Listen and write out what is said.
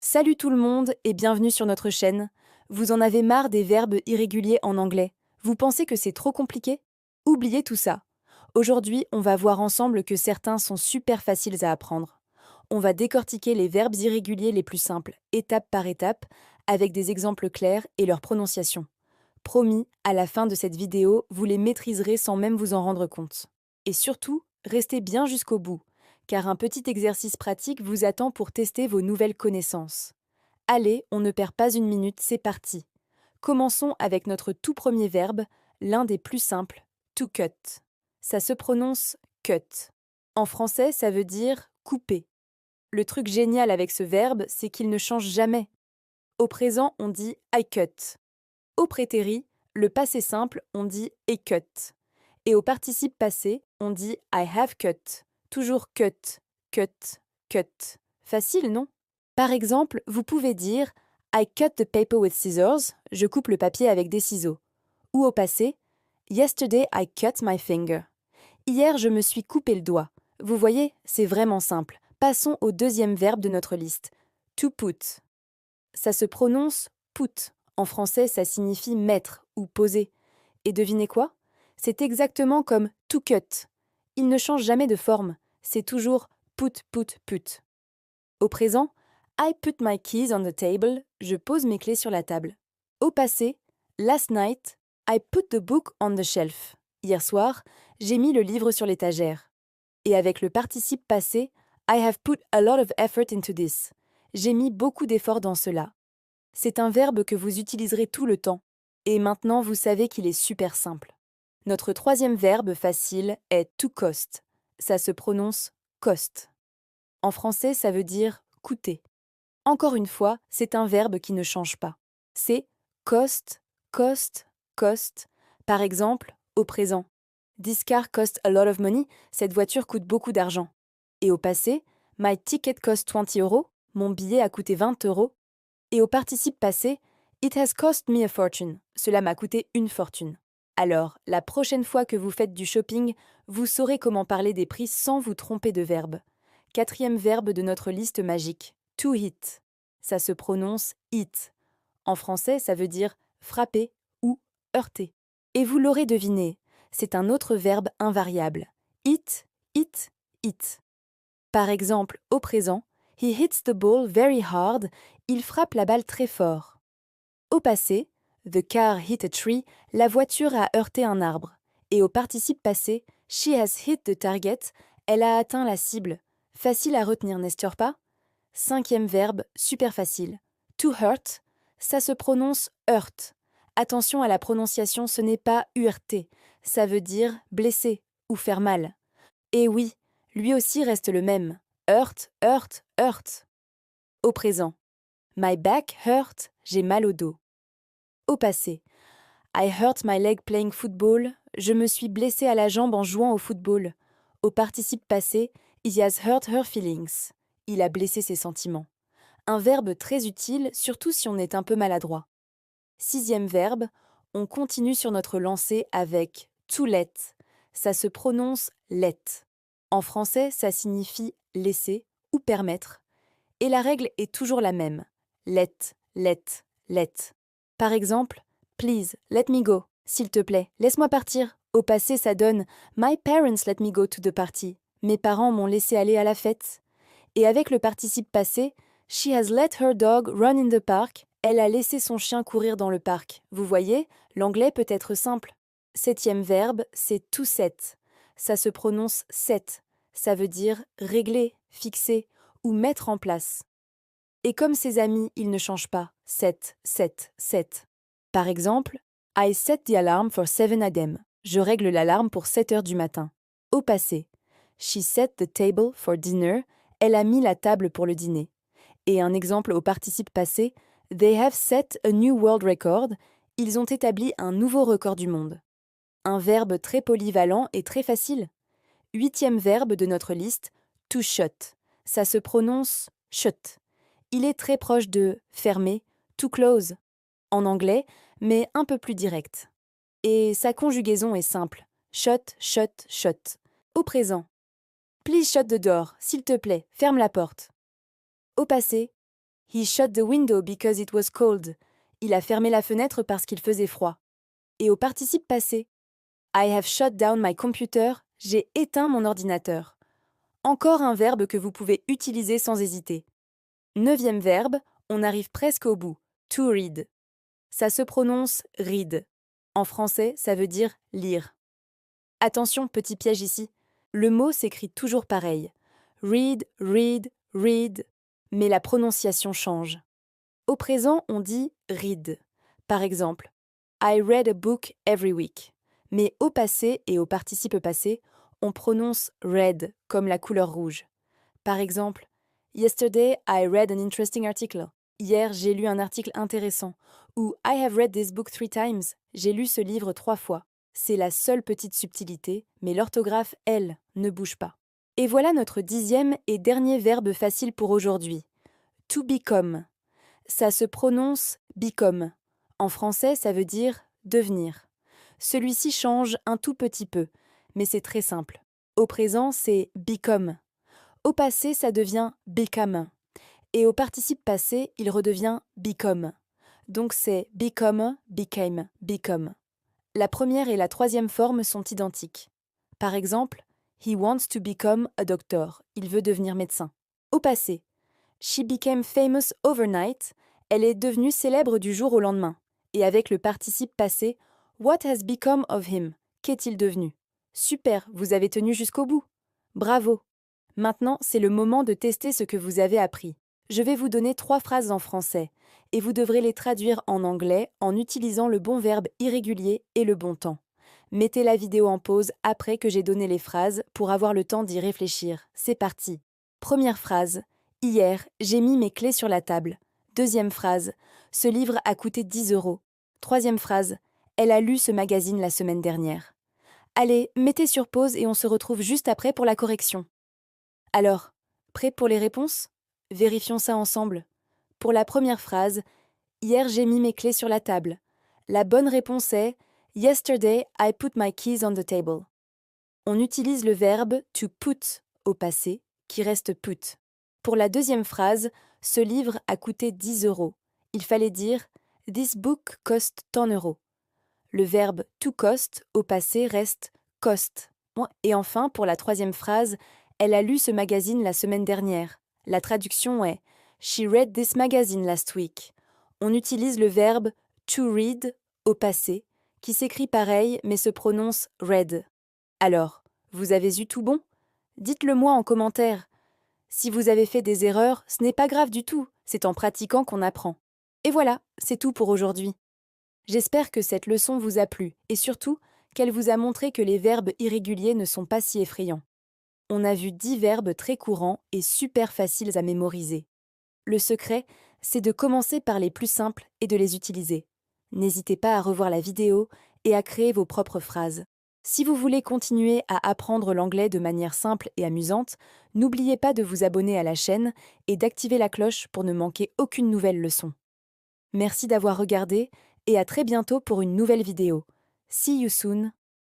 Salut tout le monde et bienvenue sur notre chaîne. Vous en avez marre des verbes irréguliers en anglais? Vous pensez que c'est trop compliqué? Oubliez tout ça. Aujourd'hui, on va voir ensemble que certains sont super faciles à apprendre. On va décortiquer les verbes irréguliers les plus simples, étape par étape, avec des exemples clairs et leur prononciation. Promis, à la fin de cette vidéo, vous les maîtriserez sans même vous en rendre compte. Et surtout, restez bien jusqu'au bout, car un petit exercice pratique vous attend pour tester vos nouvelles connaissances. Allez, on ne perd pas une minute, c'est parti. Commençons avec notre tout premier verbe, l'un des plus simples, to cut. Ça se prononce cut. En français, ça veut dire couper. Le truc génial avec ce verbe, c'est qu'il ne change jamais. Au présent, on dit I cut. Au prétérit, le passé simple, on dit I cut. Et au participe passé, on dit I have cut. Toujours cut, cut, cut. Facile, non? Par exemple, vous pouvez dire I cut the paper with scissors, je coupe le papier avec des ciseaux. Ou au passé, Yesterday I cut my finger. Hier, je me suis coupé le doigt. Vous voyez, c'est vraiment simple. Passons au deuxième verbe de notre liste, to put. Ça se prononce put. En français, ça signifie mettre ou poser. Et devinez quoi? C'est exactement comme to cut. Il ne change jamais de forme. C'est toujours put, put, put. Au présent, I put my keys on the table. Je pose mes clés sur la table. Au passé, last night, I put the book on the shelf. Hier soir, j'ai mis le livre sur l'étagère. Et avec le participe passé, I have put a lot of effort into this. J'ai mis beaucoup d'efforts dans cela. C'est un verbe que vous utiliserez tout le temps. Et maintenant, vous savez qu'il est super simple. Notre troisième verbe facile est to cost. Ça se prononce cost. En français, ça veut dire coûter. Encore une fois, c'est un verbe qui ne change pas. C'est cost, cost, cost. Par exemple, au présent. This car cost a lot of money. Cette voiture coûte beaucoup d'argent. Et au passé, my ticket cost 20 euros. Mon billet a coûté 20 euros. Et au participe passé, it has cost me a fortune. Cela m'a coûté une fortune. Alors, la prochaine fois que vous faites du shopping, vous saurez comment parler des prix sans vous tromper de verbe. Quatrième verbe de notre liste magique, to hit. Ça se prononce hit. En français, ça veut dire frapper ou heurter. Et vous l'aurez deviné, c'est un autre verbe invariable. Hit, hit, hit. Par exemple, au présent, he hits the ball very hard. Il frappe la balle très fort. Au passé, the car hit a tree. La voiture a heurté un arbre. Et au participe passé, she has hit the target. Elle a atteint la cible. Facile à retenir, n'est-ce pas? Cinquième verbe, super facile. To hurt, ça se prononce hurt. Attention à la prononciation, ce n'est pas URT. Ça veut dire blesser ou faire mal. Et oui, lui aussi reste le même. Hurt, hurt, hurt. Au présent. My back hurt, j'ai mal au dos. Au passé. I hurt my leg playing football, je me suis blessé à la jambe en jouant au football. Au participe passé, he has hurt her feelings. Il a blessé ses sentiments. Un verbe très utile, surtout si on est un peu maladroit. Sixième verbe, on continue sur notre lancée avec to let. Ça se prononce let. En français, ça signifie laisser ou permettre. Et la règle est toujours la même. Let, let, let. Par exemple, please, let me go. S'il te plaît, laisse-moi partir. Au passé, ça donne my parents let me go to the party. Mes parents m'ont laissé aller à la fête. Et avec le participe passé, she has let her dog run in the park. Elle a laissé son chien courir dans le parc. Vous voyez, l'anglais peut être simple. Septième verbe, c'est to set. Ça se prononce set. Ça veut dire régler, fixer ou mettre en place. Et comme ses amis, il ne change pas. Set, set, set. Par exemple, I set the alarm for 7 a.m. Je règle l'alarme pour 7 heures du matin. Au passé. She set the table for dinner. Elle a mis la table pour le dîner. Et un exemple au participe passé, they have set a new world record. Ils ont établi un nouveau record du monde. Un verbe très polyvalent et très facile. Huitième verbe de notre liste, to shut. Ça se prononce shut. Il est très proche de fermer, to close, en anglais, mais un peu plus direct. Et sa conjugaison est simple. Shut, shut, shut. Au présent. Please shut the door, s'il te plaît, ferme la porte. Au passé. He shut the window because it was cold. Il a fermé la fenêtre parce qu'il faisait froid. Et au participe passé, I have shut down my computer. J'ai éteint mon ordinateur. Encore un verbe que vous pouvez utiliser sans hésiter. 9e verbe, on arrive presque au bout. To read. Ça se prononce read. En français, ça veut dire lire. Attention, petit piège ici. Le mot s'écrit toujours pareil. Read, read, read. Mais la prononciation change. Au présent, on dit read. Par exemple, I read a book every week. Mais au passé et au participe passé, on prononce red comme la couleur rouge. Par exemple, Yesterday I read an interesting article. Hier, j'ai lu un article intéressant. Ou I have read this book 3 times. J'ai lu ce livre 3 fois. C'est la seule petite subtilité, mais l'orthographe, elle, ne bouge pas. Et voilà notre 10e et dernier verbe facile pour aujourd'hui. To become. Ça se prononce become. En français, ça veut dire devenir. Celui-ci change un tout petit peu, mais c'est très simple. Au présent, c'est become. Au passé, ça devient become. Et au participe passé, il redevient become. Donc c'est become, became, become. La première et la troisième forme sont identiques. Par exemple, he wants to become a doctor. Il veut devenir médecin. Au passé, she became famous overnight. Elle est devenue célèbre du jour au lendemain. Et avec le participe passé, what has become of him? Qu'est-il devenu? Super, vous avez tenu jusqu'au bout. Bravo. Maintenant, c'est le moment de tester ce que vous avez appris. Je vais vous donner 3 phrases en français, et vous devrez les traduire en anglais en utilisant le bon verbe irrégulier et le bon temps. Mettez la vidéo en pause après que j'ai donné les phrases pour avoir le temps d'y réfléchir. C'est parti. Première phrase. Hier, j'ai mis mes clés sur la table. Deuxième phrase. Ce livre a coûté 10 €. Troisième phrase. Elle a lu ce magazine la semaine dernière. Allez, mettez sur pause et on se retrouve juste après pour la correction. Alors, prêt pour les réponses? Vérifions ça ensemble. Pour la première phrase, hier j'ai mis mes clés sur la table. La bonne réponse est Yesterday I put my keys on the table. On utilise le verbe to put au passé, qui reste put. Pour la deuxième phrase, ce livre a coûté 10 €. Il fallait dire This book cost 10 €. Le verbe to cost au passé reste cost. Et enfin, pour la troisième phrase, elle a lu ce magazine la semaine dernière. La traduction est She read this magazine last week. On utilise le verbe to read au passé, qui s'écrit pareil mais se prononce read. Alors, vous avez eu tout bon? Dites-le moi en commentaire. Si vous avez fait des erreurs, ce n'est pas grave du tout, c'est en pratiquant qu'on apprend. Et voilà, c'est tout pour aujourd'hui. J'espère que cette leçon vous a plu et surtout qu'elle vous a montré que les verbes irréguliers ne sont pas si effrayants. On a vu 10 verbes très courants et super faciles à mémoriser. Le secret, c'est de commencer par les plus simples et de les utiliser. N'hésitez pas à revoir la vidéo et à créer vos propres phrases. Si vous voulez continuer à apprendre l'anglais de manière simple et amusante, n'oubliez pas de vous abonner à la chaîne et d'activer la cloche pour ne manquer aucune nouvelle leçon. Merci d'avoir regardé et à très bientôt pour une nouvelle vidéo. See you soon!